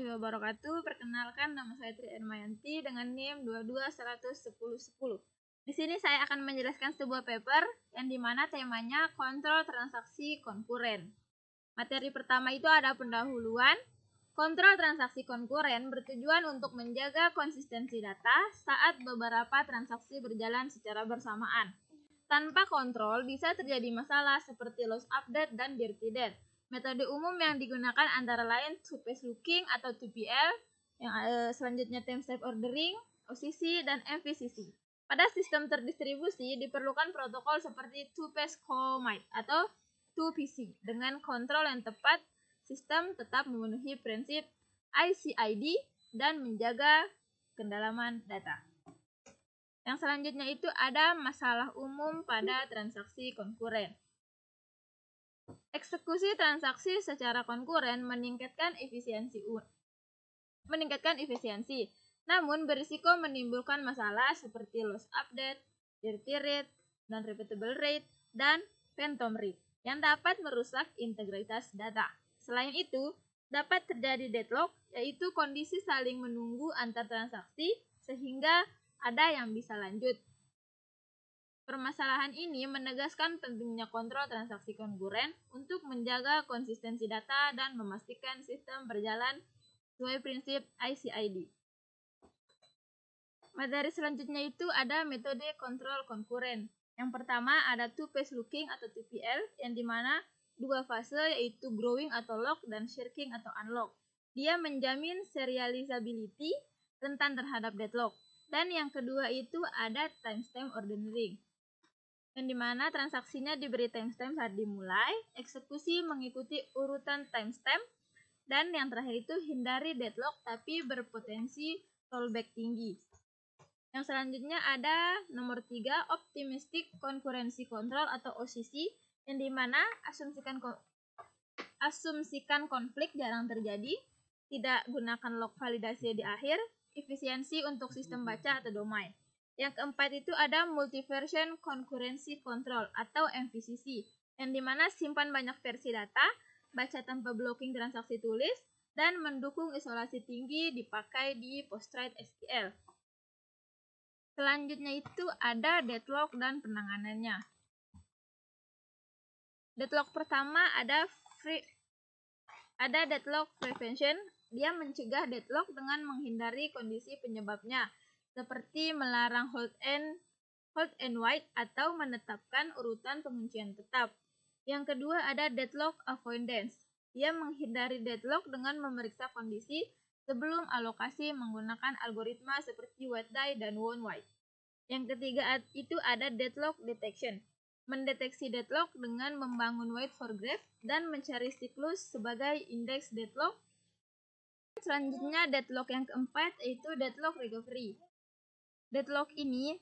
warahmatullahi wabarakatuh. Perkenalkan, nama saya Tri Ermayanti dengan NIM 22101010. Di sini saya akan menjelaskan sebuah paper yang dimana temanya kontrol transaksi konkuren. Materi pertama itu ada pendahuluan. Kontrol transaksi konkuren bertujuan untuk menjaga konsistensi data saat beberapa transaksi berjalan secara bersamaan. Tanpa kontrol bisa terjadi masalah seperti loss update dan dirty debt. Metode umum yang digunakan antara lain two-phase looking atau TPL, yang selanjutnya timestamp ordering, OCC, dan MVCC. Pada sistem terdistribusi diperlukan protokol seperti two-phase commit atau 2PC. Dengan kontrol yang tepat, sistem tetap memenuhi prinsip ICID dan menjaga kedalaman data. Yang selanjutnya itu ada masalah umum pada transaksi konkuren. Eksekusi transaksi secara konkuren meningkatkan efisiensi, namun berisiko menimbulkan masalah seperti loss update, dirty rate, dan repeatable rate, dan phantom rate yang dapat merusak integritas data. Selain itu, dapat terjadi deadlock, yaitu kondisi saling menunggu antar transaksi sehingga ada yang bisa lanjut. Permasalahan ini menegaskan pentingnya kontrol transaksi konkuren untuk menjaga konsistensi data dan memastikan sistem berjalan sesuai prinsip ICID. Materi selanjutnya itu ada metode kontrol konkuren. Yang pertama ada two-phase looking atau TPL, yang dimana dua fase yaitu growing atau lock dan shrinking atau unlock. Dia menjamin serializability rentan terhadap deadlock. Dan yang kedua itu ada timestamp ordering, yang dimana transaksinya diberi timestamp saat dimulai, eksekusi mengikuti urutan timestamp, dan yang terakhir itu hindari deadlock tapi berpotensi rollback tinggi. Yang selanjutnya ada nomor 3, optimistic concurrency control atau OCC, yang dimana asumsikan konflik jarang terjadi, tidak gunakan lock validasi di akhir, efisiensi untuk sistem baca atau domain. Yang keempat itu ada multi-version concurrency control atau MVCC, yang dimana simpan banyak versi data, baca tanpa blocking transaksi tulis, dan mendukung isolasi tinggi dipakai di post-trade SQL. Selanjutnya itu ada deadlock dan penanganannya. Deadlock pertama ada deadlock prevention. Dia mencegah deadlock dengan menghindari kondisi penyebabnya, seperti melarang hold and wait atau menetapkan urutan penguncian tetap. Yang kedua ada deadlock avoidance. Dia menghindari deadlock dengan memeriksa kondisi sebelum alokasi menggunakan algoritma seperti wait die dan won wait. Yang ketiga itu ada deadlock detection. Mendeteksi deadlock dengan membangun wait for graph dan mencari siklus sebagai indeks deadlock. Selanjutnya deadlock yang keempat yaitu deadlock recovery. Deadlock ini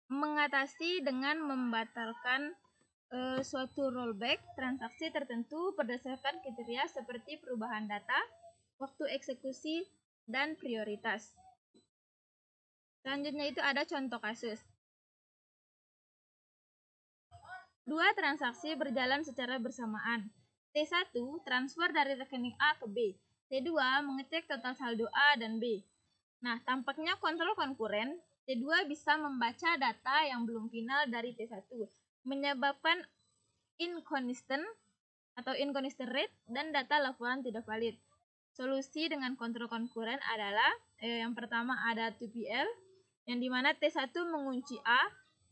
mengatasi dengan membatalkan suatu rollback transaksi tertentu berdasarkan kriteria seperti perubahan data, waktu eksekusi, dan prioritas. Selanjutnya itu ada contoh kasus. Dua transaksi berjalan secara bersamaan. T1 transfer dari rekening A ke B. T2 mengecek total saldo A dan B. Nah, tampaknya kontrol konkuren, T2 bisa membaca data yang belum final dari T1, menyebabkan inconsistent rate dan data laporan tidak valid. Solusi dengan kontrol konkuren adalah yang pertama ada TPL, yang dimana T1 mengunci A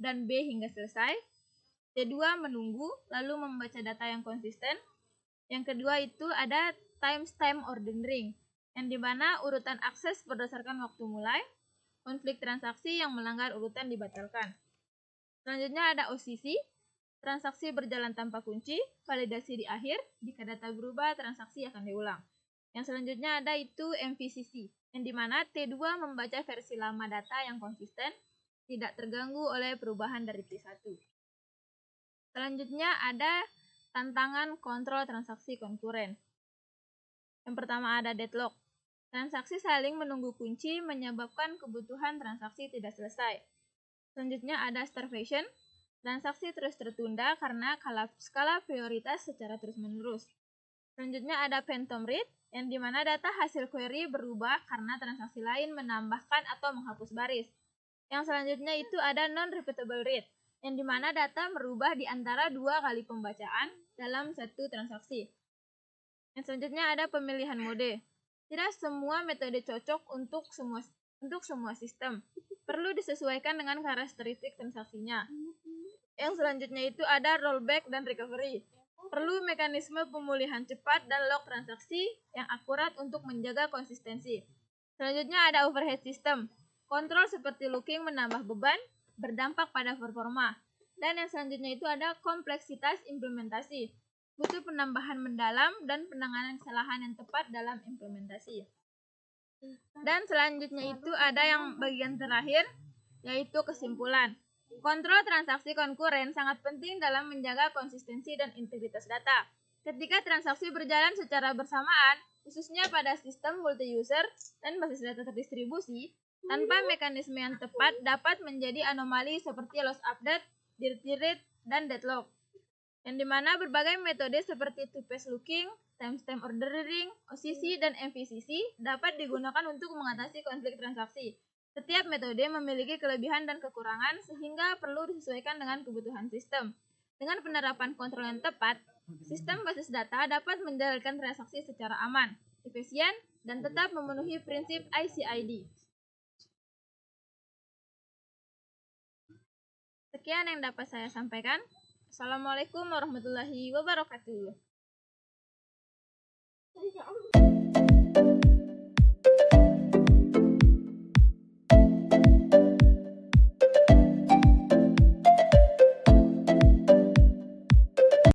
dan B hingga selesai. T2 menunggu lalu membaca data yang konsisten. Yang kedua itu ada timestamp ordering, yang dimana urutan akses berdasarkan waktu mulai, konflik transaksi yang melanggar urutan dibatalkan. Selanjutnya ada OCC, transaksi berjalan tanpa kunci, validasi di akhir, jika data berubah transaksi akan diulang. Yang selanjutnya ada itu MVCC, yang dimana T2 membaca versi lama data yang konsisten, tidak terganggu oleh perubahan dari T1. Selanjutnya ada tantangan kontrol transaksi konkuren. Yang pertama ada deadlock. Transaksi saling menunggu kunci menyebabkan kebutuhan transaksi tidak selesai. Selanjutnya ada starvation. Transaksi terus tertunda karena skala prioritas secara terus-menerus. Selanjutnya ada phantom read, yang dimana data hasil query berubah karena transaksi lain menambahkan atau menghapus baris. Yang selanjutnya itu ada non-repeatable read, yang dimana data merubah di antara 2 kali pembacaan dalam satu transaksi. Yang selanjutnya ada pemilihan mode. Tidak semua metode cocok untuk semua sistem. Perlu disesuaikan dengan karakteristik transaksinya. Yang selanjutnya itu ada rollback dan recovery. Perlu mekanisme pemulihan cepat dan log transaksi yang akurat untuk menjaga konsistensi. Selanjutnya ada overhead system. Kontrol seperti looking menambah beban, berdampak pada performa. Dan yang selanjutnya itu ada kompleksitas implementasi. Butuh penambahan mendalam dan penanganan kesalahan yang tepat dalam implementasi. Dan selanjutnya itu ada yang bagian terakhir, yaitu kesimpulan. Kontrol transaksi konkuren sangat penting dalam menjaga konsistensi dan integritas data. Ketika transaksi berjalan secara bersamaan, khususnya pada sistem multi-user dan basis data terdistribusi, tanpa mekanisme yang tepat dapat menjadi anomali seperti loss update, dirty read, dan deadlock. Yang dimana berbagai metode seperti two-phase looking, timestamp ordering, OCC, dan MVCC dapat digunakan untuk mengatasi konflik transaksi. Setiap metode memiliki kelebihan dan kekurangan sehingga perlu disesuaikan dengan kebutuhan sistem. Dengan penerapan kontrol yang tepat, sistem basis data dapat menjalankan transaksi secara aman, efisien, dan tetap memenuhi prinsip ICID. Sekian yang dapat saya sampaikan. Assalamualaikum warahmatullahi wabarakatuh.